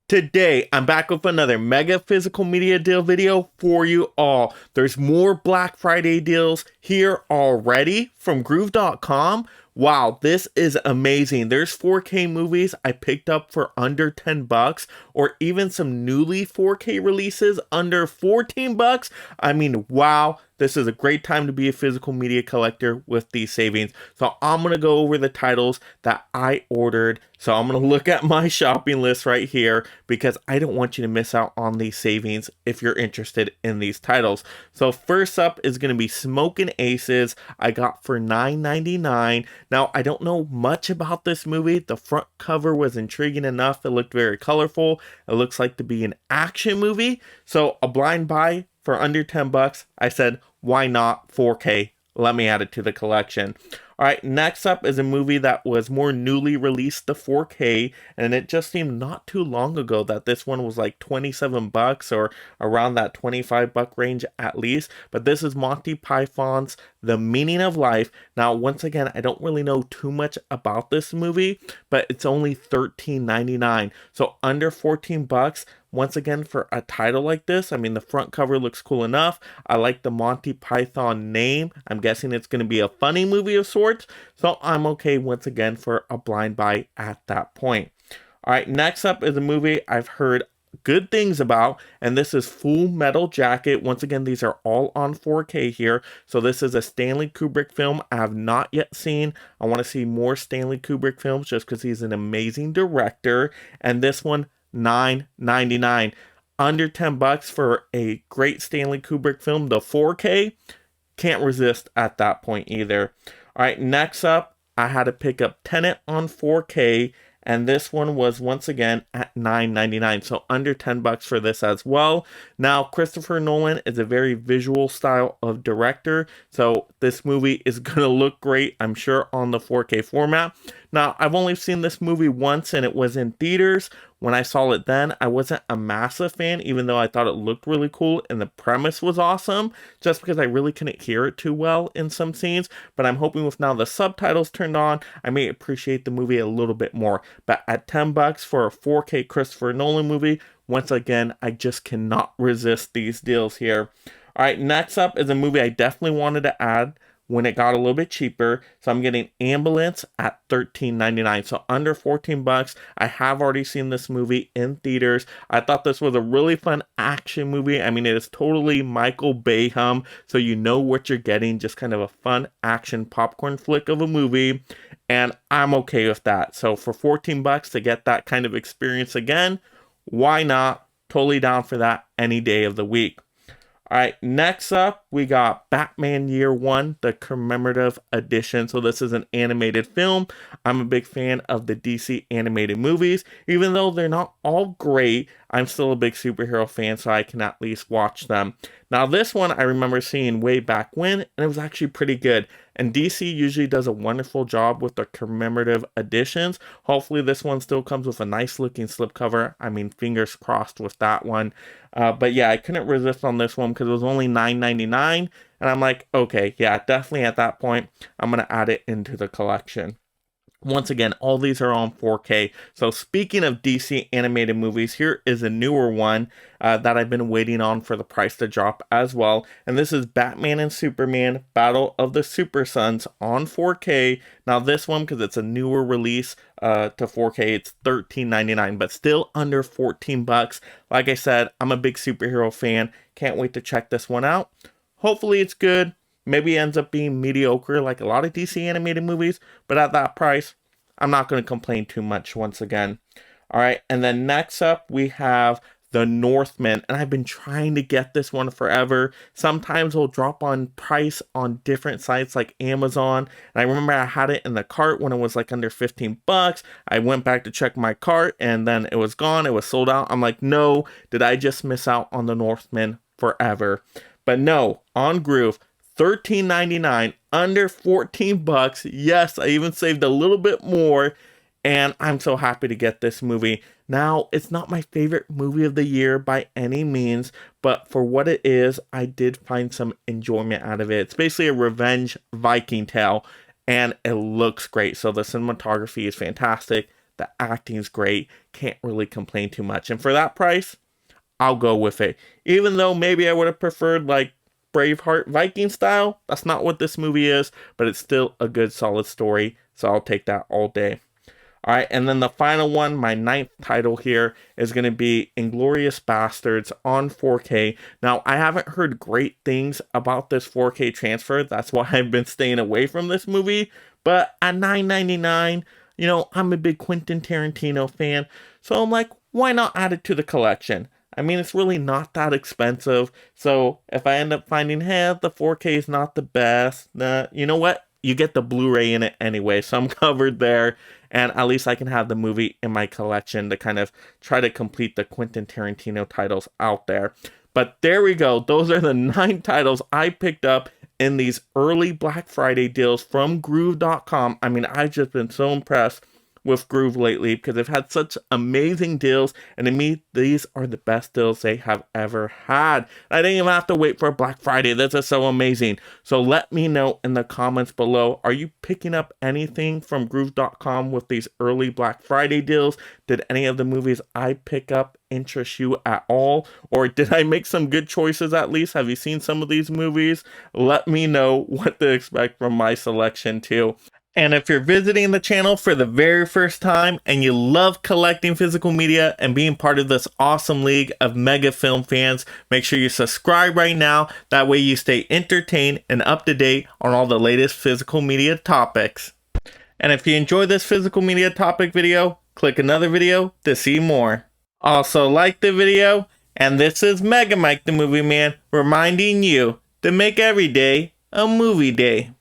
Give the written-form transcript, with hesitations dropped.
Today, I'm back with another mega physical media deal video for you all. There's more Black Friday deals here already from GRUV.com. Wow, this is amazing. There's 4K movies I picked up for under 10 bucks, or even some newly 4K releases under 14 bucks. I mean, wow, this is a great time to be a physical media collector with these savings. So I'm going to go over the titles that I ordered. So I'm going to look at my shopping list right here because I don't want you to miss out on these savings if you're interested in these titles. So first up is going to be Smokin' Aces. I got for $9.99. Now, I don't know much about this movie. The front cover was intriguing enough. It looked very colorful. It looks like to be an action movie. So a blind buy for under 10 bucks. I said, why not 4K? Let me add it to the collection. All right, next up is a movie that was more newly released to 4K, and it just seemed not too long ago that this one was like 27 bucks or around that 25 buck range at least. But this is Monty Python's The Meaning of Life. Now, once again, I don't really know too much about this movie, but it's only $13.99. So under 14 bucks. Once again, for a title like this, I mean, the front cover looks cool enough. I like the Monty Python name. I'm guessing it's going to be a funny movie of sorts. So I'm okay once again for a blind buy at that point. All right, next up is a movie I've heard good things about, and this is Full Metal Jacket. Once again, these are all on 4K here. So this is a Stanley Kubrick film I have not yet seen. I want to see more Stanley Kubrick films just because he's an amazing director. And this one, $9.99. Under 10 bucks for a great Stanley Kubrick film, the 4K. Can't resist at that point either. All right, next up, I had to pick up Tenant on 4K, and this one was once again at $9.99. So under 10 bucks for this as well. Now, Christopher Nolan is a very visual style of director, so this movie is going to look great, I'm sure, on the 4K format. Now, I've only seen this movie once, and it was in theaters. When I saw it then, I wasn't a massive fan, even though I thought it looked really cool and the premise was awesome, just because I really couldn't hear it too well in some scenes. But I'm hoping with now the subtitles turned on, I may appreciate the movie a little bit more. But at 10 bucks for a 4K Christopher Nolan movie, once again, I just cannot resist these deals here. All right, next up is a movie I definitely wanted to add when it got a little bit cheaper. So I'm getting Ambulance at $13.99. So under 14 bucks. I have already seen this movie in theaters. I thought this was a really fun action movie. I mean, it is totally Michael Bayham, so you know what you're getting. Just kind of a fun action popcorn flick of a movie. And I'm okay with that. So for 14 bucks to get that kind of experience again, why not? Totally down for that any day of the week. All right, next up, we got Batman Year One, the commemorative edition. So this is an animated film. I'm a big fan of the DC animated movies. Even though they're not all great, I'm still a big superhero fan, so I can at least watch them. Now, this one I remember seeing way back when, and it was actually pretty good. And DC usually does a wonderful job with the commemorative editions. Hopefully this one still comes with a nice looking slipcover. I mean, fingers crossed with that one. But yeah, I couldn't resist on this one because it was only $9.99. And I'm like, okay, yeah, definitely at that point, I'm going to add it into the collection. Once again, all these are on 4K. So speaking of DC animated movies, here is a newer one that I've been waiting on for the price to drop as well. And this is Batman and Superman Battle of the Super Sons on 4K. Now this one, because it's a newer release to 4K, it's $13.99, but still under 14 bucks. Like I said, I'm a big superhero fan. Can't wait to check this one out. Hopefully it's good. Maybe it ends up being mediocre like a lot of DC animated movies, but at that price, I'm not going to complain too much once again. All right, and then next up, we have The Northman, and I've been trying to get this one forever. Sometimes it'll drop on price on different sites like Amazon, and I remember I had it in the cart when it was like under 15 bucks. I went back to check my cart, and then it was gone. It was sold out. I'm like, no, did I just miss out on The Northman forever? But no, on GRUV, $13.99, under 14 bucks. Yes, I even saved a little bit more, and I'm so happy to get this movie. Now, it's not my favorite movie of the year by any means, but for what it is, I did find some enjoyment out of it. It's basically a revenge Viking tale, and it looks great. So the cinematography is fantastic. The acting's great. Can't really complain too much. And for that price, I'll go with it. Even though maybe I would have preferred like Braveheart Viking style, that's not what this movie is, but it's still a good solid story, so I'll take that all day. Alright, and then the final one, my ninth title here, is going to be Inglourious Bastards on 4K. Now, I haven't heard great things about this 4K transfer. That's why I've been staying away from this movie. But at $9.99, you know, I'm a big Quentin Tarantino fan. So I'm like, why not add it to the collection? I mean, it's really not that expensive. So if I end up finding, hey, the 4K is not the best, you know what? You get the Blu-ray in it anyway, so I'm covered there. And at least I can have the movie in my collection to kind of try to complete the Quentin Tarantino titles out there. But there we go. Those are the 9 titles I picked up in these early Black Friday deals from GRUV.com. I mean, I've just been so impressed with GRUV lately because they've had such amazing deals, and to me, these are the best deals they have ever had. I didn't even have to wait for Black Friday. This is so amazing. So let me know in the comments below, are you picking up anything from GRUV.com with these early Black Friday deals? Did any of the movies I pick up interest you at all? Or did I make some good choices at least? Have you seen some of these movies? Let me know what to expect from my selection too. And if you're visiting the channel for the very first time and you love collecting physical media and being part of this awesome league of mega film fans, make sure you subscribe right now. That way you stay entertained and up to date on all the latest physical media topics. And if you enjoyed this physical media topic video, click another video to see more. Also like the video, and this is Mega Mike the Movie Man reminding you to make every day a movie day.